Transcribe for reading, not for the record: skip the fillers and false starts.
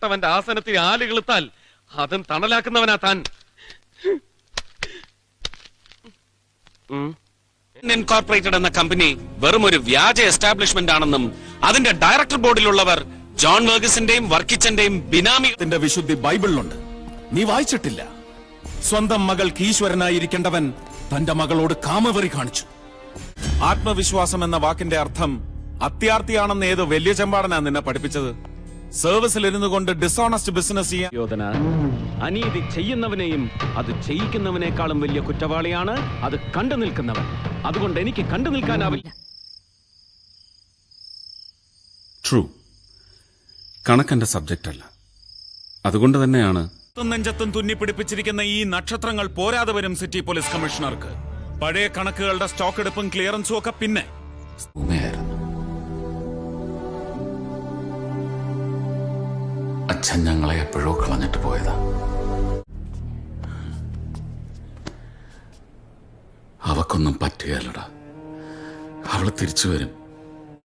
അല്ലാത്തവന്റെ ആസനത്തിൽ ആലുകളുത്താൽ അതും തണലാക്കുന്നവനാ താൻ. ഇൻകോർപ്പറേറ്റഡ് എന്ന കമ്പനി വെറും ഒരു വ്യാജ എസ്റ്റാബ്ലിഷ്മെന്റ് ആണെന്നും അതിന്റെ ഡയറക്ടർ ബോർഡിലുള്ളവർ ജോൺ വർഗീസിന്റെയും വർക്കിച്ചന്റെയും ബിനാമിന്റെ വിശുദ്ധി ബൈബിളിലുണ്ട്. നീ വായിച്ചിട്ടില്ല? സ്വന്തം മകൾക്ക് ഈശ്വരനായിരിക്കേണ്ടവൻ തന്റെ മകളോട് കാമവെറി കാണിച്ചു. ആത്മവിശ്വാസം എന്ന വാക്കിന്റെ അർത്ഥം അത്യാർത്ഥിയാണെന്ന് ഏതോ വലിയ ചെമ്പാടനാ നിന്നെ പഠിപ്പിച്ചത്. സർവീസിലിരുന്നു കൊണ്ട് ഡിസോണസ്റ്റ് ബിസിനസ് ചെയ്യാൻ. അനീതി ചെയ്യുന്നവനെയും അത് ചെയ്യിക്കുന്നവനേക്കാളും വലിയ കുറ്റവാളിയാണ് അത് കണ്ടു നിൽക്കുന്നവൻ. അതുകൊണ്ട് എനിക്ക് കണ്ടു നിൽക്കാനാവില്ല. ട്രൂ, കണക്കെന്റെ സബ്ജക്റ്റ് അല്ല. അതുകൊണ്ട് തന്നെയാണ് നെഞ്ചത്തും തുന്നിപ്പിടിപ്പിച്ചിരിക്കുന്ന ഈ നക്ഷത്രങ്ങൾ പോരാതെ വരും സിറ്റി പോലീസ് കമ്മീഷണർക്ക്. പഴയ കണക്കുകളുടെ സ്റ്റോക്ക് എടുപ്പും ക്ലിയറൻസും ഒക്കെ പിന്നെ അച്ഛൻ ഞങ്ങളെ എപ്പോഴോ കളഞ്ഞിട്ട് പോയതാ. അവക്കൊന്നും പറ്റുകയല്ലടാ. അവള് തിരിച്ചു വരും.